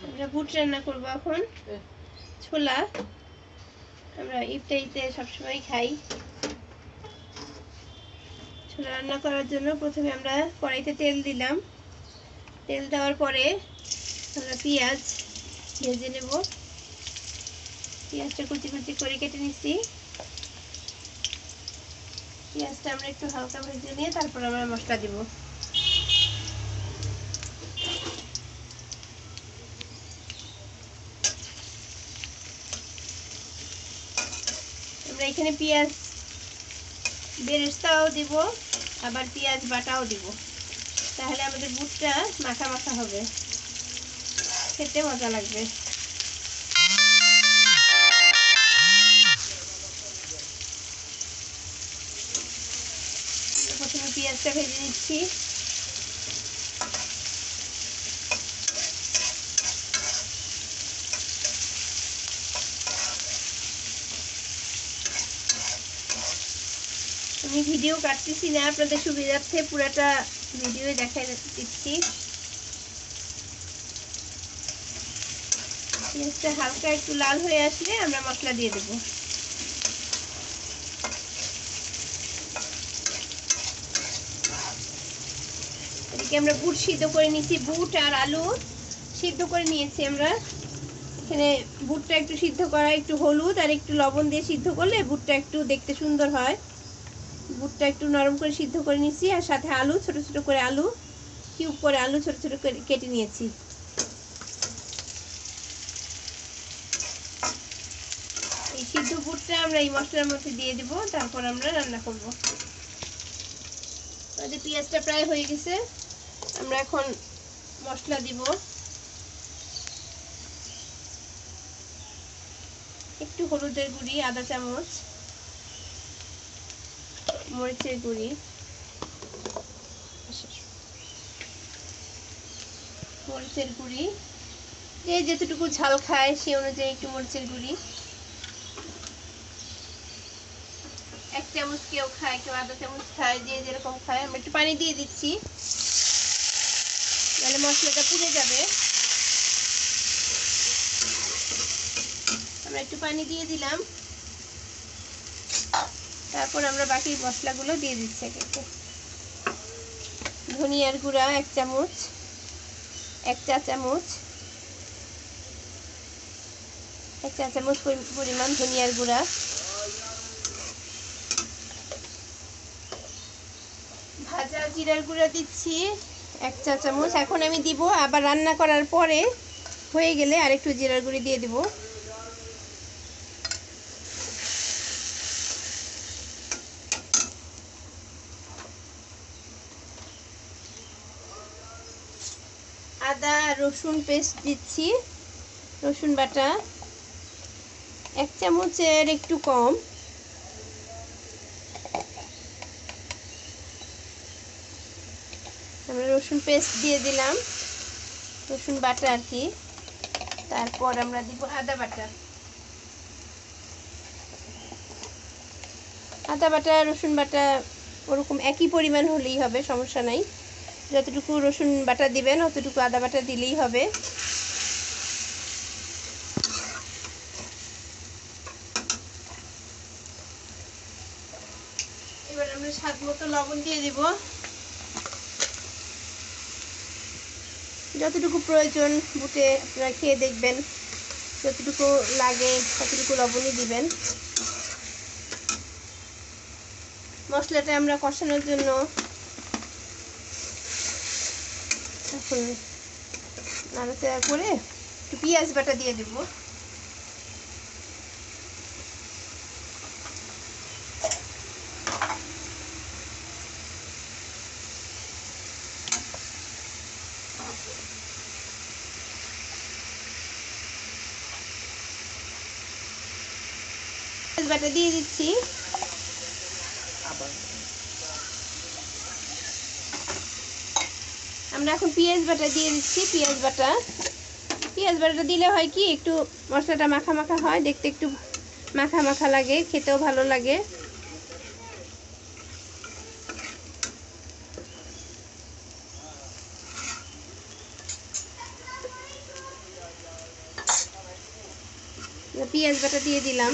আমরা বুট রান্না করব এখন। ছোলা আমরা ইফতারিতে সবসময় খাই। ছোলা রান্না করার জন্য প্রথমে আমরা কড়াইতে তেল দিলাম। তেল দেওয়ার পরে আমরা পেঁয়াজ ভেজে নেব। পেঁয়াজটা কুচি কুচি করে কেটে নিচ্ছি। পেঁয়াজটা আমরা একটু হালকা ভেজে নিয়ে তারপর আমরা মশলা দিব। আমরা এখানে পেঁয়াজ বেরেস্তাও দিব, আবার পেঁয়াজ বাটাও দিব, তাহলে আমাদের বুটটা মাখা মাখা হবে, খেতে মজা লাগবে। প্রথমে পেঁয়াজটা ভেজে নিচ্ছি। আমি ভিডিও কাটতেছি না, আপনাদের সুবিধার্থে পুরাটা ভিডিও দেখাই দিচ্ছি। পেঁয়াজটা হালকা একটু লাল হয়ে আসলে আমরা মশলা দিয়ে দেব। এদিকে আমরা বুট সিদ্ধ করে নিয়েছি, বুট আর আলু সিদ্ধ করে নিয়েছি আমরা। এখানে বুটটা একটু সিদ্ধ করা, একটু হলুদ আর একটু লবণ দিয়ে সিদ্ধ করলে বুটটা একটু দেখতে সুন্দর হয়। বুটটা একটু নরম করে সিদ্ধ করে নিয়েছি, আর সাথে আলু ছোট ছোট করে আলু কিউব করে আলু ছোট ছোট করে কেটে নিয়েছি। এই সিদ্ধ বুটটা আমরা এই মশলার মধ্যে দিয়ে দেব, তারপর আমরা রান্না করব। আমাদের পেঁয়াজটা প্রায় হয়ে গেছে, আমরা এখন মশলা দিব। একটু হলুদের গুঁড়ি আধা চামচ, মরিচের গুঁড়ি, যে যতটুকু ঝাল খায় সেই অনুযায়ী একটু মরিচের গুঁড়ি, 1 চামচ কেউ খায়, কেউ আধা চামচ খায়, যে যেরকম খায়। আমরা একটু পানি দিয়ে দিচ্ছি, তাহলে মশলাটা পুড়ে যাবে। আমরা একটু পানি দিয়ে দিলাম, তারপর আমরা বাকি মশলাগুলো দিয়ে দিচ্ছি এক একে। ধনিয়ার গুঁড়া 1 চামচ, 1 চা চামচ, 1 চা চামচ পরিমাণ ধনিয়ার গুঁড়া, ভাজা জিরার গুঁড়া দিচ্ছি 1 চা চামচ। এখন আমি দিব, আবার রান্না করার পরে হয়ে গেলে আরেকটু জিরার গুঁড়ি দিয়ে দিব। আদা রসুন পেস্ট দিচ্ছি, রসুন বাটা 1 চামচের একটু কম। আমরা রসুন পেস্ট দিয়ে দিলাম, রসুন বাটা আর কি। তারপর আমরা দিব আদা বাটা। আদা বাটা রসুন বাটা ওরকম একই পরিমাণ হলেই হবে, সমস্যা নাই। যতটুকু রসুন বাটা দিবেন অতটুকু আদা বাটা দিলেই হবে। এবার আমরা স্বাদ মতো লবণ দিয়ে দিব, যতটুকু প্রয়োজন বুটে আপনারা খেয়ে দেখবেন, যতটুকু লাগে ততটুকু লবণই দিবেন। মশলাটা আমরা কষানোর জন্য এখন নাড়াচাড়া করে একটু পেঁয়াজ বাটা দিয়ে দেব। পেঁয়াজ বাটা দিয়ে দিচ্ছি। আমরা এখন পেঁয়াজ বাটা দিয়ে দিচ্ছি। পেঁয়াজ বাটা দিলে হয় কি, একটু মশলাটা মাখা মাখা হয়, দেখতে একটু মাখা মাখা লাগে, খেতেও ভালো লাগে। পেঁয়াজ বাটা দিয়ে দিলাম।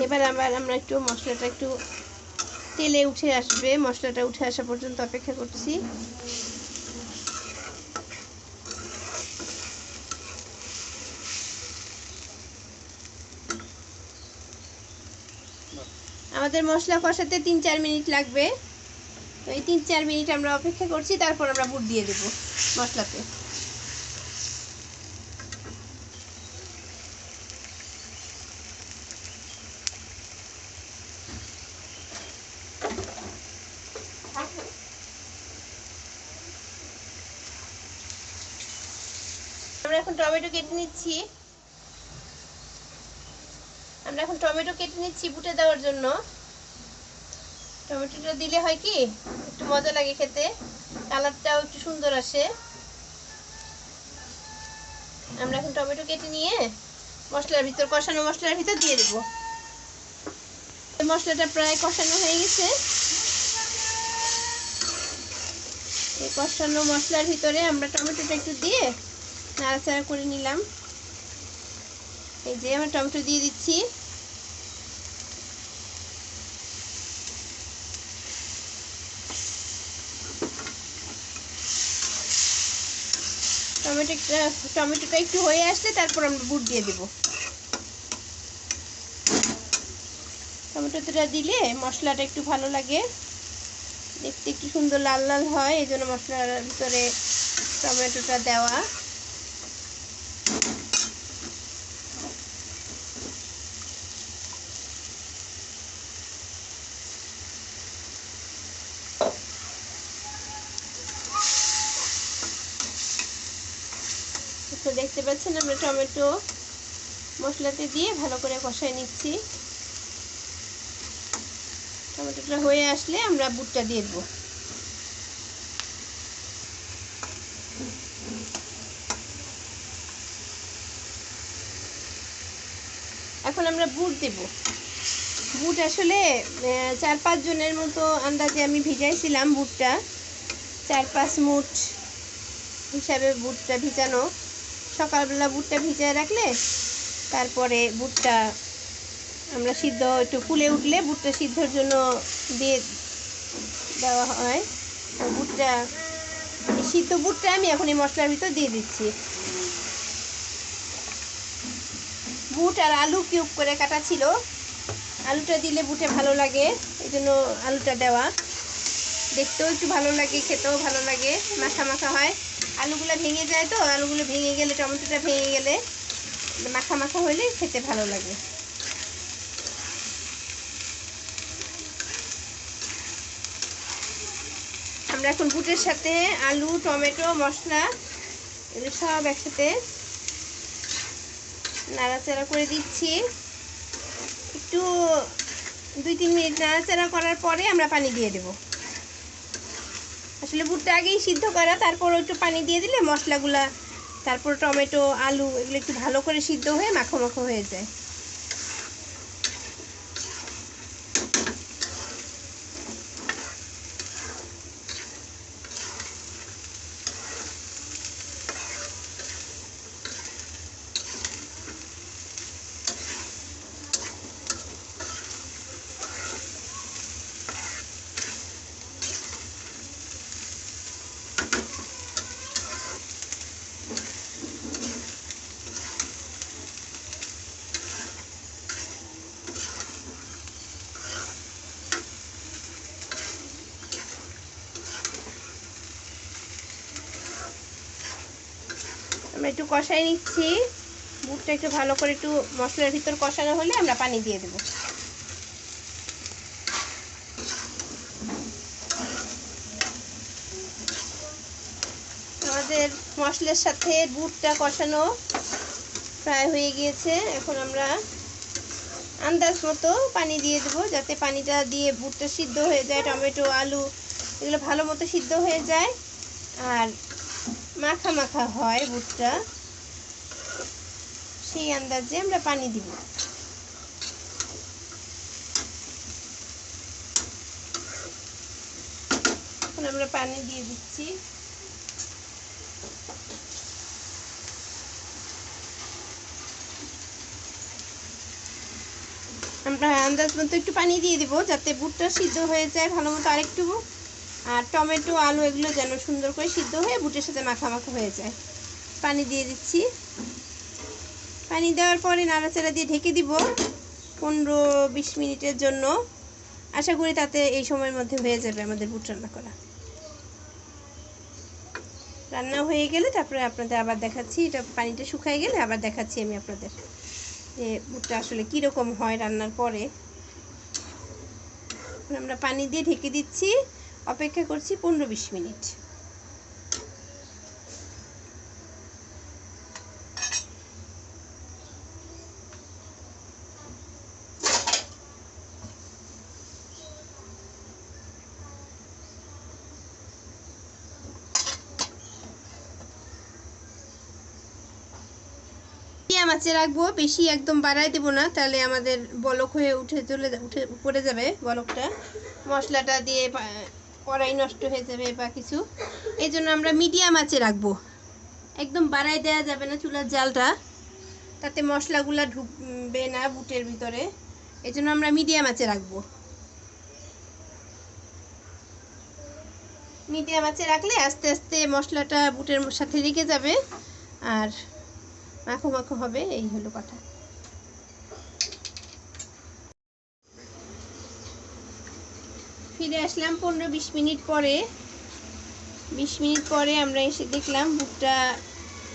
এবার আবার আমরা একটু মশলাটা একটু তেলে উঠে আসবে, মশলাটা উঠে আসা পর্যন্ত অপেক্ষা করছি। আমাদের মশলা কষাতে 3-4 মিনিট লাগবে। তো এই 3-4 মিনিট আমরা অপেক্ষা করছি, তারপর আমরা বুট দিয়ে দেব মশলাতে। আমরা এখন টমেটো কেটে নিচ্ছি। বুটে দেওয়ার জন্য। টমেটোটা দিলে হয় কি একটু মজা লাগে খেতে, কালারটাও একটু সুন্দর আসে। আমরা এখন টমেটো কেটে নিয়ে মশলার ভিতর, কষানো মশলার ভিতর দিয়ে দেব। মশলাটা প্রায় কষানো হয়ে গেছে। এই কষানো মশলার ভিতরে আমরা টমেটোটা একটু দিয়ে নাড়াচাড়া করে নিলাম। এই যে আমরা টমেটো দিয়ে দিচ্ছি। টমেটোটা একটু হয়ে আসলে তারপর আমরা বুট দিয়ে দেব। টমেটোটা দিলে মশলাটা একটু ভালো লাগে, দেখতে একটু সুন্দর লাল লাল হয়, এই জন্য মশলার ভিতরে টমেটোটা দেওয়া। তো দেখতে পাচ্ছেন আমরা টমেটো মশলাতে দিয়ে ভালো করে কষাই নিচ্ছি। টমেটোটা হয়ে আসলে আমরা বুটটা দিয়ে দেব। এখন আমরা বুট দেব। বুট আসলে 4-5 জনের মতো আন্দাজে আমি ভিজাইছিলাম বুটটা, 4-5 মুঠ হিসাবে বুটটা ভিজানো। সকালবেলা বুটটা ভিজায় রাখলে তারপরে বুটটা আমরা সিদ্ধ একটু ফুলে উঠলে বুটটা সিদ্ধর জন্য দিয়ে দেওয়া হয়। বুটটা সিদ্ধ বুটটা আমি এখন এই মশলার ভিতর দিয়ে দিচ্ছি। বুট আর আলু কিউব করে কাটা ছিল, আলুটা দিলে বুটে ভালো লাগে, এই জন্য আলুটা দেওয়া। দেখতেও একটু ভালো লাগে, খেতেও ভালো লাগে, মাখা মাখা হয়। আলুগুলো ভেঙে যায়, তো আলুগুলো ভেঙে গেলে, টমেটোটা ভেঙে গেলে মাখা মাখা হলে খেতে ভালো লাগে। আমরা এখন বুটের সাথে আলু, টমেটো, মশলা এগুলো সব একসাথে নাড়াচাড়া করে দিচ্ছি। একটু 2-3 মিনিট নাড়াচাড়া করার পরে আমরা পানি দিয়ে দেব। আসলে বুটটা আগেই সিদ্ধ করা, তারপর একটু পানি দিয়ে দিলে মশলাগুলা, তারপর টমেটো, আলু এগুলো একটু ভালো করে সিদ্ধ হয়ে মাখো মাখো হয়ে যায়। আমরা একটু কষাই নিচ্ছি। বুটটা একটু ভালো করে একটু মশলার ভিতর কষানো হলে আমরা পানি দিয়ে দেব। আমাদের মশলার সাথে বুটটা কষানো প্রায় হয়ে গিয়েছে। এখন আমরা আন্দাজ মতো পানি দিয়ে দেব, যাতে পানিটা দিয়ে বুটটা সিদ্ধ হয়ে যায়, টমেটো, আলু এগুলো ভালো মতো সিদ্ধ হয়ে যায় আর মাখা মাখা হয় বুটটা, সেই আন্দাজে আমরা পানি দিব। এখন আমরা পানি দিয়ে দিচ্ছি। আমরা আন্দাজ মতো একটু পানি দিয়ে দিব যাতে বুটটা সিদ্ধ হয়ে যায় ভালো মতো, আরেকটু। আর টমেটো আলু এগুলো যেন সুন্দর করে সিদ্ধ হয়ে বুটের সাথে মাখামাখা হয়ে যায়। পানি দিয়ে দিচ্ছি। পানি দেওয়ার পরে নাড়াচাড়া দিয়ে ঢেকে দিব 15-20 মিনিটের জন্য। আশা করি তাতে এই সময়ের মধ্যে হয়ে যাবে আমাদের বুট রান্না করা। রান্না হয়ে গেলে তারপরে আপনাদের আবার দেখাচ্ছি, এটা পানিটা শুকিয়ে গেলে আবার দেখাচ্ছি আমি আপনাদের যে বুটটা আসলে কীরকম হয় রান্নার পরে। আমরা পানি দিয়ে ঢেকে দিচ্ছি, অপেক্ষা করছি 15-20 মিনিট। মাছে রাখবো, বেশি একদম বাড়াই দেবো না, তাহলে আমাদের বলক হয়ে উঠে পড়ে যাবে বলকটা, মশলাটা দিয়ে কড়াই নষ্ট হয়ে যাবে বা কিছু। এই জন্য আমরা মিডিয়াম আঁচে রাখবো, একদম বাড়াই দেওয়া যাবে না চুলার জালটা, তাতে মশলাগুলো ঢুকবে না বুটের ভিতরে। এই জন্য আমরা মিডিয়াম আঁচে রাখবো। মিডিয়াম আঁচে রাখলে আস্তে আস্তে মশলাটা বুটের সাথে লেগে যাবে আর মাখো মাখো হবে। এই হলো কথা। ফিরে আসলাম 15-20 মিনিট পরে। 20 মিনিট পরে আমরা এসে দেখলাম বুটটা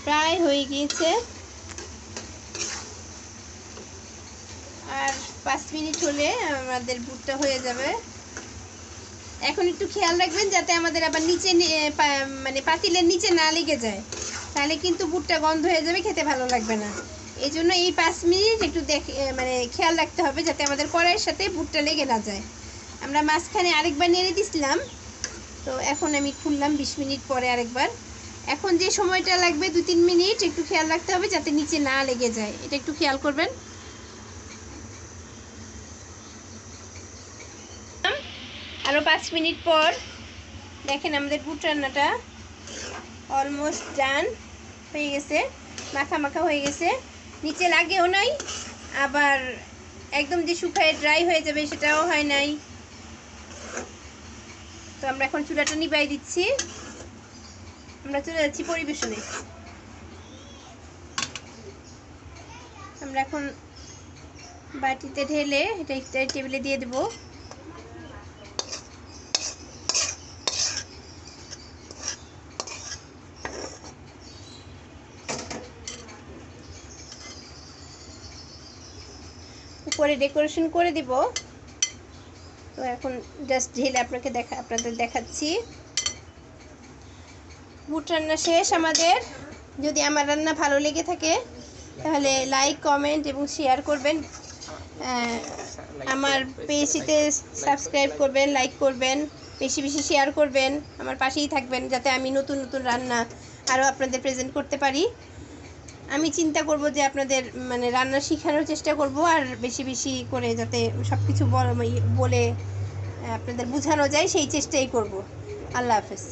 প্রায় হয়ে গিয়েছে। আর 5 মিনিট হলে আমাদের বুটটা হয়ে যাবে। এখন একটু খেয়াল রাখবেন যাতে আমাদের আবার নিচে মানে পাতিলের নিচে না লেগে যায়, তাহলে কিন্তু বুটটা গন্ধ হয়ে যাবে, খেতে ভালো লাগবে না। এই জন্য এই 5 মিনিট একটু মানে খেয়াল রাখতে হবে যাতে আমাদের কড়াইয়ের সাথে বুটটা লেগে না যায়। আমরা মাঝখানে আরেকবার নেড়ে দিছিলাম, তো এখন আমি খুললাম 20 মিনিট পরে আরেকবার। এখন যে সময়টা লাগবে 2-3 মিনিট, একটু খেয়াল রাখতে হবে যাতে নিচে না লেগে যায়, এটা একটু খেয়াল করবেন। আরও 5 মিনিট পর দেখেন আমাদের বুট রান্নাটা অলমোস্ট ডান হয়ে গেছে, মাখা মাখা হয়ে গেছে, নিচে লাগেও নাই, আবার একদম যে শুকায় ড্রাই হয়ে যাবে সেটাও হয় নাই। তো আমরা এখন চুলাটা নিভাই দিচ্ছি, আমরা চলে যাচ্ছি পরিবেশনে। আমরা এখন বাটিতে ঢেলে এটা একটা টেবিলে দিয়ে দেবো। উপরে ডেকোরেশন করে দিব। তো এখন জাস্ট ঢেলে আপনাদের দেখাচ্ছি। বুট রান্না শেষ আমাদের। যদি আমার রান্না ভালো লেগে থাকে তাহলে লাইক, কমেন্ট এবং শেয়ার করবেন। আমার পেজটিতে সাবস্ক্রাইব করবেন, লাইক করবেন, বেশি বেশি শেয়ার করবেন, আমার পাশেই থাকবেন যাতে আমি নতুন নতুন রান্না আরও আপনাদের প্রেজেন্ট করতে পারি। আমি চিন্তা করব যে আপনাদের মানে রান্না শেখানোর চেষ্টা করব, আর বেশি বেশি করে যাতে সব কিছু বলে আপনাদের বোঝানো যায় সেই চেষ্টাই করব। আল্লাহ হাফেজ।